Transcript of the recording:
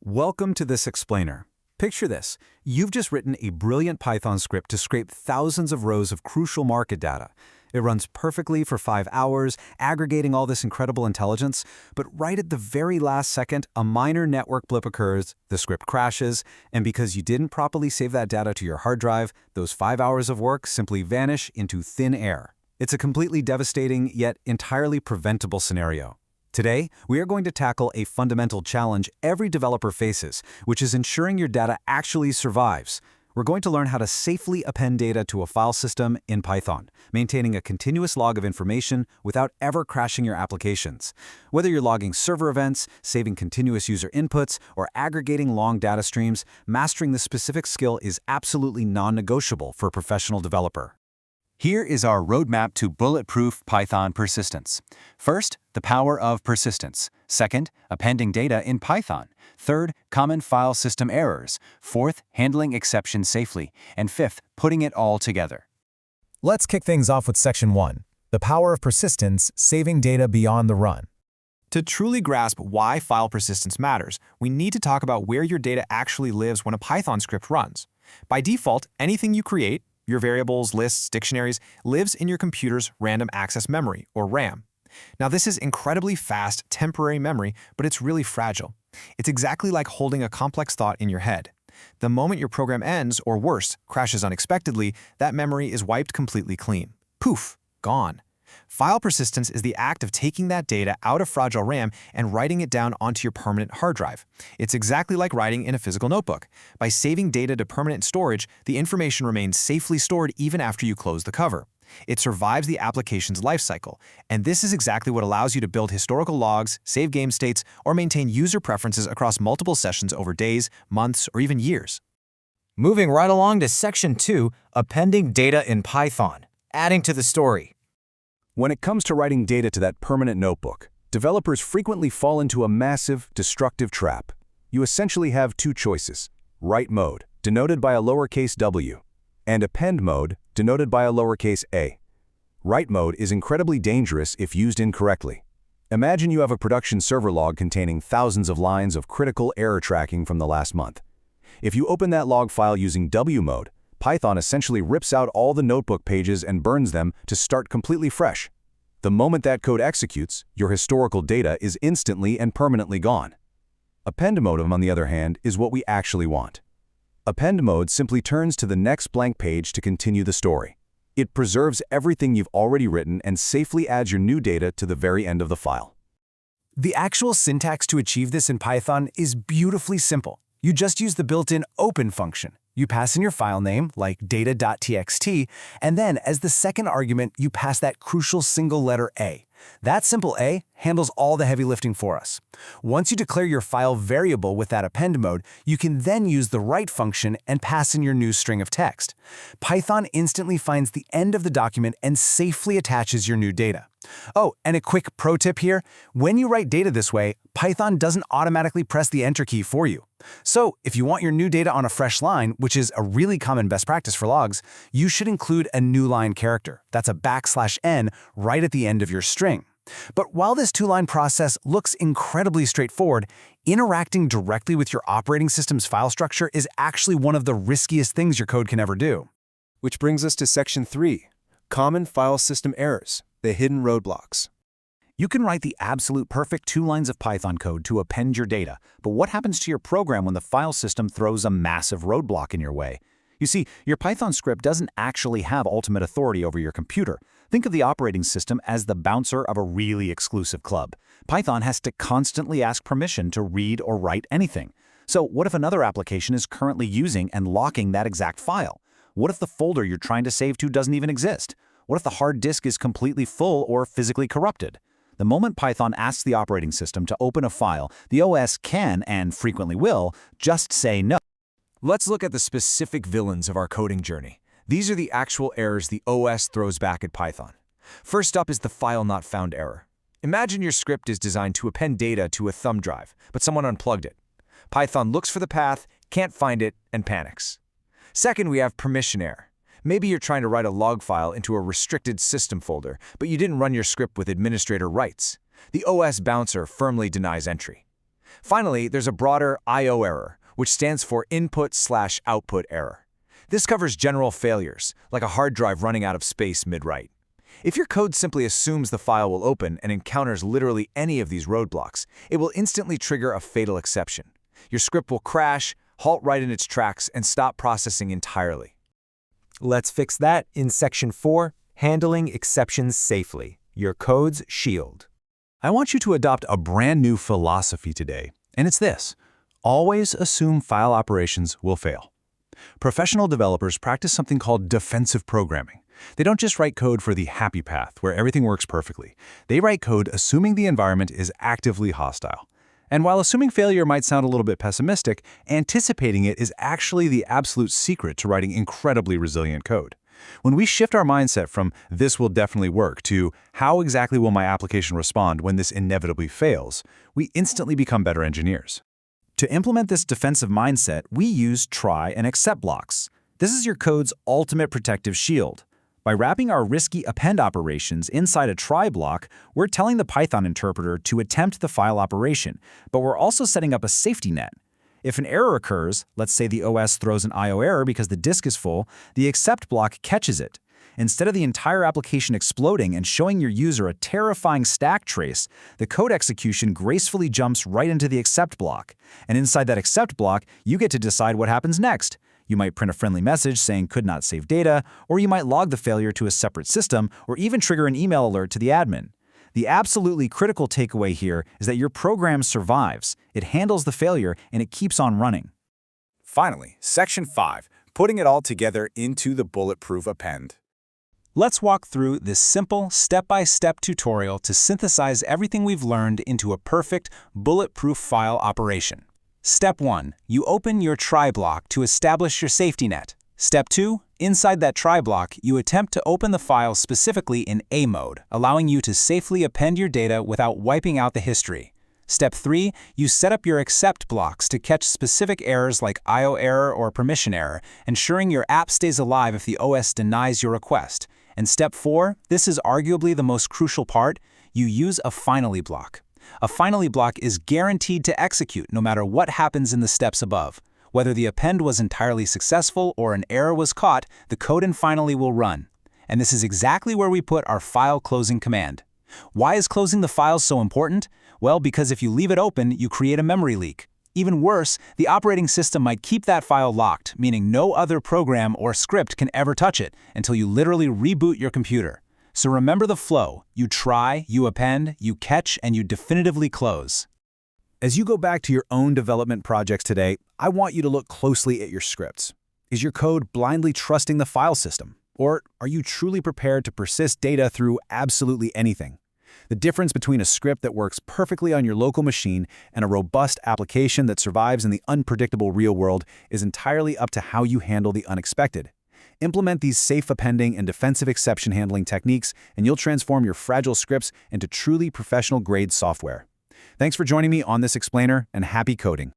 Welcome to this explainer. Picture this. You've just written a brilliant Python script to scrape thousands of rows of crucial market data. It runs perfectly for 5 hours, aggregating all this incredible intelligence, but right at the very last second, a minor network blip occurs, the script crashes, and because you didn't properly save that data to your hard drive, those 5 hours of work simply vanish into thin air. It's a completely devastating, yet entirely preventable scenario. Today, we are going to tackle a fundamental challenge every developer faces, which is ensuring your data actually survives. We're going to learn how to safely append data to a file system in Python, maintaining a continuous log of information without ever crashing your applications. Whether you're logging server events, saving continuous user inputs, or aggregating long data streams, mastering this specific skill is absolutely non-negotiable for a professional developer. Here is our roadmap to bulletproof Python persistence. First, the power of persistence. Second, appending data in Python. Third, common file system errors. Fourth, handling exceptions safely. And fifth, putting it all together. Let's kick things off with Section 1, the power of persistence, saving data beyond the run. To truly grasp why file persistence matters, we need to talk about where your data actually lives when a Python script runs. By default, anything you create, your variables, lists, dictionaries, lives in your computer's random access memory, or RAM. Now, this is incredibly fast, temporary memory, but it's really fragile. It's exactly like holding a complex thought in your head. The moment your program ends, or worse, crashes unexpectedly, that memory is wiped completely clean. Poof, gone. File persistence is the act of taking that data out of fragile RAM and writing it down onto your permanent hard drive. It's exactly like writing in a physical notebook. By saving data to permanent storage, the information remains safely stored even after you close the cover. It survives the application's lifecycle, and this is exactly what allows you to build historical logs, save game states, or maintain user preferences across multiple sessions over days, months, or even years. Moving right along to Section 2, appending data in Python, adding to the story. When it comes to writing data to that permanent notebook, developers frequently fall into a massive, destructive trap. You essentially have two choices: write mode, denoted by a lowercase w, and append mode, denoted by a lowercase a. Write mode is incredibly dangerous if used incorrectly. Imagine you have a production server log containing thousands of lines of critical error tracking from the last month. If you open that log file using W mode, Python essentially rips out all the notebook pages and burns them to start completely fresh. The moment that code executes, your historical data is instantly and permanently gone. Append mode, on the other hand, is what we actually want. Append mode simply turns to the next blank page to continue the story. It preserves everything you've already written and safely adds your new data to the very end of the file. The actual syntax to achieve this in Python is beautifully simple. You just use the built-in open function. You pass in your file name, like data.txt, and then as the second argument, you pass that crucial single letter A. That simple A handles all the heavy lifting for us. Once you declare your file variable with that append mode, you can then use the write function and pass in your new string of text. Python instantly finds the end of the document and safely attaches your new data. Oh, and a quick pro tip here: when you write data this way, Python doesn't automatically press the enter key for you. So if you want your new data on a fresh line, which is a really common best practice for logs, you should include a new line character. That's a \n right at the end of your string. But while this two-line process looks incredibly straightforward, interacting directly with your operating system's file structure is actually one of the riskiest things your code can ever do. Which brings us to Section 3, common file system errors, the hidden roadblocks. You can write the absolute perfect 2 lines of Python code to append your data, but what happens to your program when the file system throws a massive roadblock in your way? You see, your Python script doesn't actually have ultimate authority over your computer. Think of the operating system as the bouncer of a really exclusive club. Python has to constantly ask permission to read or write anything. So what if another application is currently using and locking that exact file? What if the folder you're trying to save to doesn't even exist? What if the hard disk is completely full or physically corrupted? The moment Python asks the operating system to open a file, the OS can, and frequently will, just say no. Let's look at the specific villains of our coding journey. These are the actual errors the OS throws back at Python. First up is the file not found error. Imagine your script is designed to append data to a thumb drive, but someone unplugged it. Python looks for the path, can't find it, and panics. Second, we have permission error. Maybe you're trying to write a log file into a restricted system folder, but you didn't run your script with administrator rights. The OS bouncer firmly denies entry. Finally, there's a broader I/O error, which stands for input/output error. This covers general failures, like a hard drive running out of space mid-write. If your code simply assumes the file will open and encounters literally any of these roadblocks, it will instantly trigger a fatal exception. Your script will crash, halt right in its tracks, and stop processing entirely. Let's fix that in Section 4, Handling Exceptions Safely, your code's shield. I want you to adopt a brand new philosophy today, and it's this: always assume file operations will fail. Professional developers practice something called defensive programming. They don't just write code for the happy path, where everything works perfectly. They write code assuming the environment is actively hostile. And while assuming failure might sound a little bit pessimistic, anticipating it is actually the absolute secret to writing incredibly resilient code. When we shift our mindset from "this will definitely work" to "how exactly will my application respond when this inevitably fails," we instantly become better engineers. To implement this defensive mindset, we use try and except blocks. This is your code's ultimate protective shield. By wrapping our risky append operations inside a try block, we're telling the Python interpreter to attempt the file operation, but we're also setting up a safety net. If an error occurs, let's say the OS throws an I/O error because the disk is full, the except block catches it. Instead of the entire application exploding and showing your user a terrifying stack trace, the code execution gracefully jumps right into the except block. And inside that except block, you get to decide what happens next. You might print a friendly message saying could not save data, or you might log the failure to a separate system, or even trigger an email alert to the admin. The absolutely critical takeaway here is that your program survives, it handles the failure, and it keeps on running. Finally, Section 5, putting it all together into the bulletproof append. Let's walk through this simple, step-by-step tutorial to synthesize everything we've learned into a perfect, bulletproof file operation. Step 1. You open your try block to establish your safety net. Step 2. Inside that try block, you attempt to open the file specifically in A mode, allowing you to safely append your data without wiping out the history. Step 3. You set up your except blocks to catch specific errors like I/O error or permission error, ensuring your app stays alive if the OS denies your request. And Step 4, this is arguably the most crucial part, you use a finally block. A finally block is guaranteed to execute no matter what happens in the steps above. Whether the append was entirely successful or an error was caught, the code in finally will run. And this is exactly where we put our file closing command. Why is closing the file so important? Well, because if you leave it open, you create a memory leak. Even worse, the operating system might keep that file locked, meaning no other program or script can ever touch it until you literally reboot your computer. So remember the flow. You try, you append, you catch, and you definitively close. As you go back to your own development projects today, I want you to look closely at your scripts. Is your code blindly trusting the file system? Or are you truly prepared to persist data through absolutely anything? The difference between a script that works perfectly on your local machine and a robust application that survives in the unpredictable real world is entirely up to how you handle the unexpected. Implement these safe appending and defensive exception handling techniques, and you'll transform your fragile scripts into truly professional-grade software. Thanks for joining me on this explainer, and happy coding.